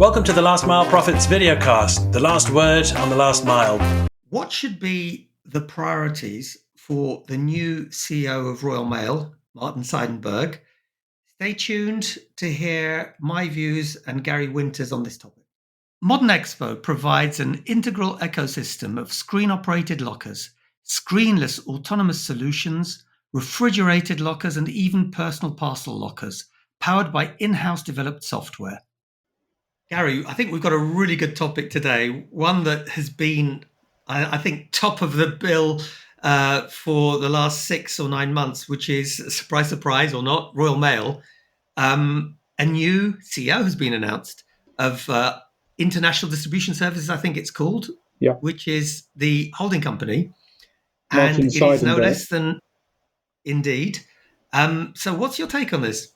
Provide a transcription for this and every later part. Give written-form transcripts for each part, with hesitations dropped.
Welcome to the Last Mile Profits videocast, the last word on the last mile. What should be the priorities for the new CEO of Royal Mail, Martin Seidenberg? Stay tuned to hear my views and Gary Winter's on this topic. Modern Expo provides an integral ecosystem of screen-operated lockers, screenless autonomous solutions, refrigerated lockers, and even personal parcel lockers, powered by in-house developed software. Gary, I think we've got a really good topic today, one that has been, I think, top of the bill for the last 6 or 9 months, which is, surprise, surprise or not, Royal Mail. A new CEO has been announced of International Distribution Services, I think it's called, which is the holding company. Martin and it Seidenberg. is no less than, indeed. So what's your take on this?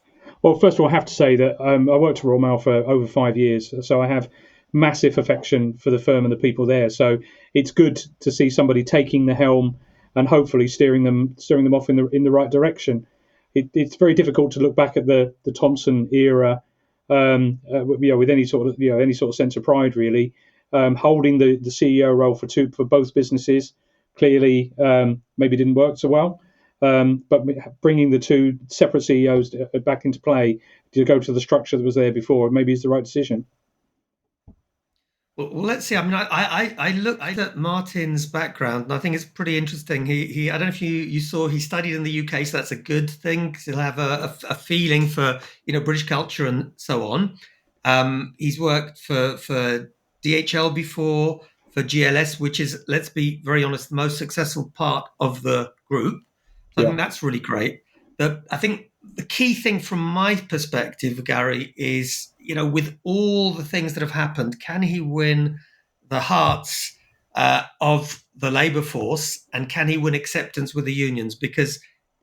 Well, first of all, I have to say that I worked at Royal Mail for over 5 years, so I have massive affection for the firm and the people there. So it's good to see somebody taking the helm and hopefully steering them off in the right direction. It's very difficult to look back at the Thompson era, with any sort of sense of pride, really. Holding the CEO role for both businesses clearly maybe didn't work so well. But bringing the two separate CEOs back into play to go to the structure that was there before maybe is the right decision. Well, let's see. I mean, I looked at Martin's background, and I think it's pretty interesting. He I don't know if you saw, he studied in the UK, so that's a good thing because he'll have a feeling for British culture and so on. He's worked for DHL before, for GLS, which is, let's be very honest, the most successful part of the group. So I think that's really great. I think the key thing from my perspective, Gary, is, with all the things that have happened, can he win the hearts of the labour force, and can he win acceptance with the unions? Because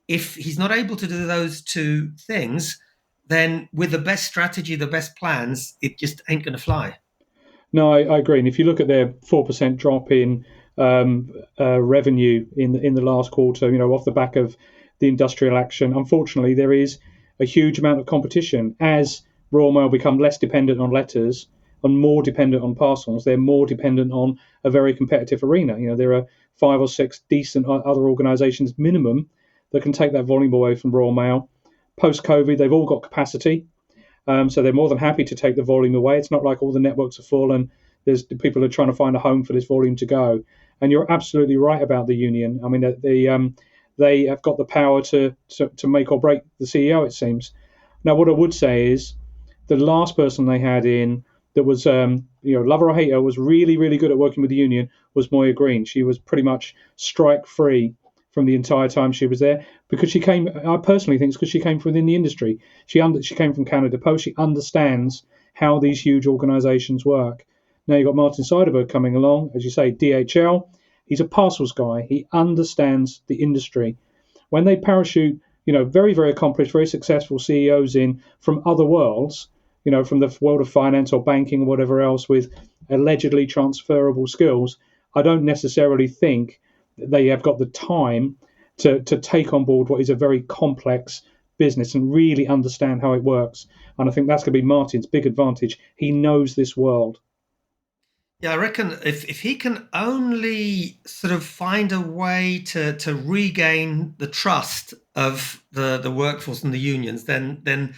if he's not able to do those two things, then with the best strategy, the best plans, it just ain't going to fly. No, I agree. And if you look at their 4% drop in revenue in the last quarter, off the back of the industrial action, unfortunately, there is a huge amount of competition. As Royal Mail become less dependent on letters and more dependent on parcels, they're more dependent on a very competitive arena. There are 5 or 6 decent other organisations minimum that can take that volume away from Royal Mail. Post-COVID, they've all got capacity, so they're more than happy to take the volume away. It's not like all the networks are full and there's people are trying to find a home for this volume to go. And you're absolutely right about the union. I mean, they have got the power to make or break the CEO, it seems. Now, what I would say is the last person they had in that was, lover or hater, was really, really good at working with the union was Moya Green. She was pretty much strike-free from the entire time she was there because she came, I personally think it's because she came from within the industry. She came from Canada Post. She understands how these huge organisations work. Now you've got Martin Seidenberg coming along, as you say, DHL. He's a parcels guy. He understands the industry. When they parachute, very, very accomplished, very successful CEOs in from other worlds, from the world of finance or banking or whatever else with allegedly transferable skills, I don't necessarily think that they have got the time to take on board what is a very complex business and really understand how it works. And I think that's going to be Martin's big advantage. He knows this world. Yeah, I reckon if he can only sort of find a way to regain the trust of the workforce and the unions, then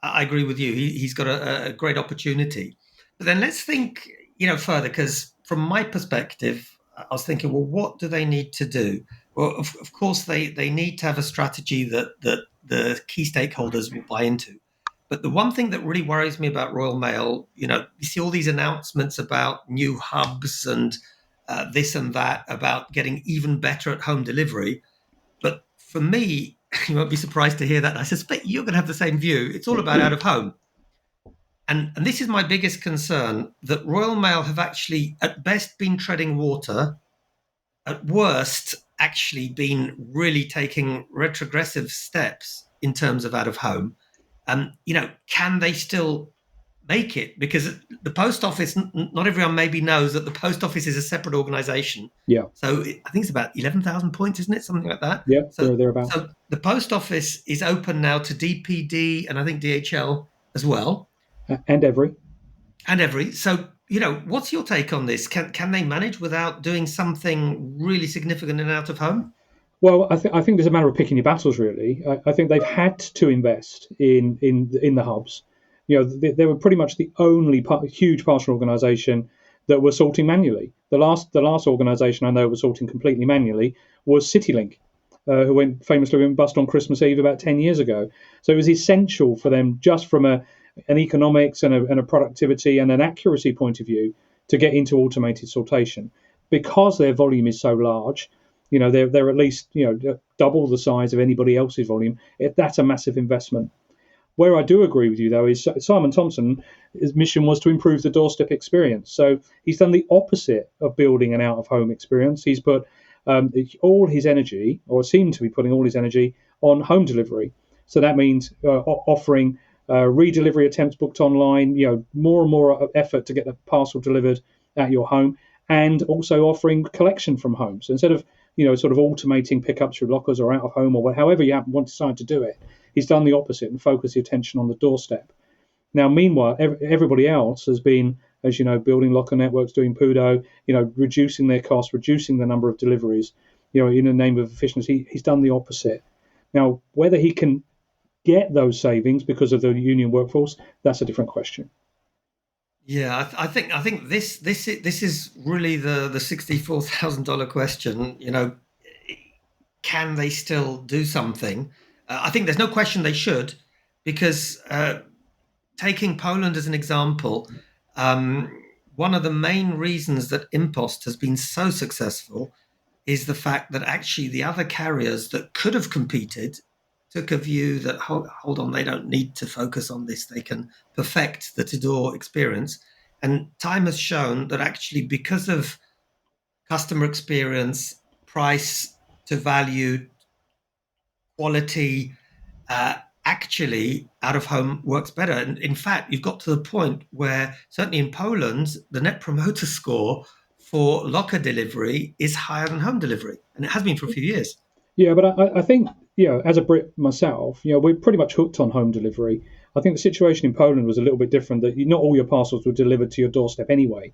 I agree with you. He's got a great opportunity. But then let's think, further, because from my perspective, I was thinking, well, what do they need to do? Well, of course, they need to have a strategy that the key stakeholders will buy into. But the one thing that really worries me about Royal Mail, you see all these announcements about new hubs and this and that, about getting even better at home delivery. But for me, you won't be surprised to hear that. I suspect you're going to have the same view. It's all about out of home. And this is my biggest concern, that Royal Mail have actually, at best, been treading water, at worst, actually been really taking retrogressive steps in terms of out of home. Can they still make it? Because the post office, not everyone maybe knows that the post office is a separate organisation. Yeah. So I think it's about 11,000 points, isn't it? Something like that. Yeah, so thereabouts. So the post office is open now to DPD and I think DHL as well. And Every. And every so what's your take on this? Can they manage without doing something really significant in out of home? Well, I think there's a matter of picking your battles. Really, I think they've had to invest in the hubs. They were pretty much the only huge parcel organisation that were sorting manually. The last organisation I know was sorting completely manually was CityLink, who famously went bust on Christmas Eve about 10 years ago. So it was essential for them, just from an economics and a productivity and an accuracy point of view, to get into automated sortation because their volume is so large. They're at least double the size of anybody else's volume. That's a massive investment. Where I do agree with you, though, is Simon Thompson. His mission was to improve the doorstep experience. So he's done the opposite of building an out-of-home experience. He's put all his energy, or seemed to be putting all his energy, on home delivery. So that means offering redelivery attempts booked online. More and more effort to get the parcel delivered at your home, and also offering collection from home. So instead of sort of automating pickups through lockers or out of home or however you want to decide to do it, he's done the opposite and focused the attention on the doorstep. Now, meanwhile, everybody else has been, as you know, building locker networks, doing PUDO, reducing their costs, reducing the number of deliveries, in the name of efficiency. He's done the opposite. Now, whether he can get those savings because of the union workforce, that's a different question. Yeah, I think this is really the $64,000 question. Can they still do something? I think there's no question they should, because taking Poland as an example, one of the main reasons that Impost has been so successful is the fact that actually the other carriers that could have competed took a view that hold on, they don't need to focus on this, they can perfect the to-door experience. And time has shown that actually, because of customer experience, price to value, quality, uh, actually out of home works better. And in fact, you've got to the point where, certainly in Poland, the net promoter score for locker delivery is higher than home delivery, and it has been for a few years. Yeah, but I think, as a Brit myself, we're pretty much hooked on home delivery. I think the situation in Poland was a little bit different, that not all your parcels were delivered to your doorstep anyway.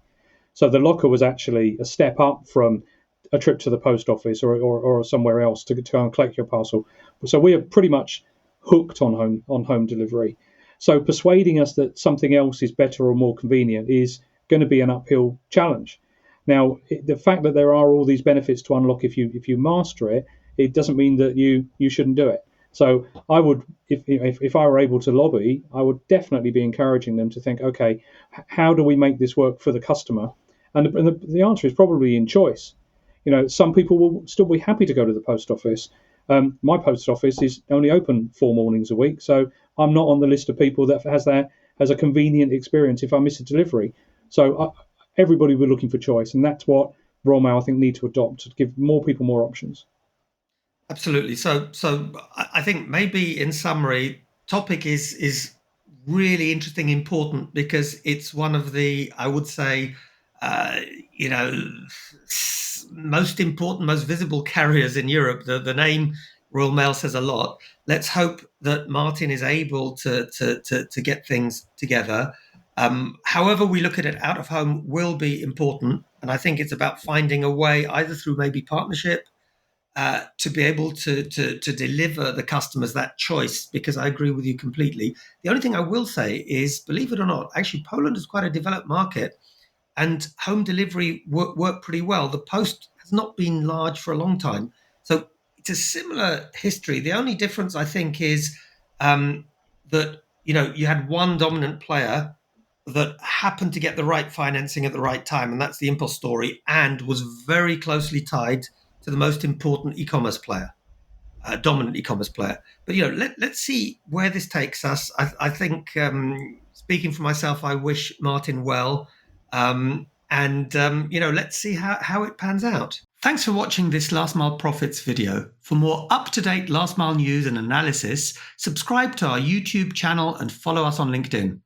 So the locker was actually a step up from a trip to the post office or somewhere else to go and collect your parcel. So we are pretty much hooked on home delivery. So persuading us that something else is better or more convenient is going to be an uphill challenge. Now, the fact that there are all these benefits to unlock if you master it, it doesn't mean that you shouldn't do it. So I would, if I were able to lobby, I would definitely be encouraging them to think, okay, how do we make this work for the customer? And the answer is probably in choice. Some people will still be happy to go to the post office. My post office is only open 4 mornings a week, so I'm not on the list of people that has a convenient experience if I miss a delivery. So everybody will be looking for choice, and that's what Royal Mail, I think, need to adopt, to give more people more options. Absolutely. So I think, maybe in summary, topic is really interesting, important, because it's one of the, I would say, uh, you know, most important, most visible carriers in Europe. The name Royal Mail says a lot. Let's hope that Martin is able to get things together. However we look at it, out of home will be important, and I think it's about finding a way, either through maybe partnership, to be able to deliver the customers that choice, because I agree with you completely. The only thing I will say is, believe it or not, actually Poland is quite a developed market, and home delivery worked pretty well. The post has not been large for a long time, so it's a similar history. The only difference, I think, is that you had one dominant player that happened to get the right financing at the right time, and that's the Impulse story, and was very closely tied to the most important e-commerce player, dominant e-commerce player. But let's see where this takes us. I think, speaking for myself, I wish Martin well, and let's see how it pans out. Thanks for watching this Last Mile Profits video. For more up-to-date last mile news and analysis, subscribe to our YouTube channel and follow us on LinkedIn.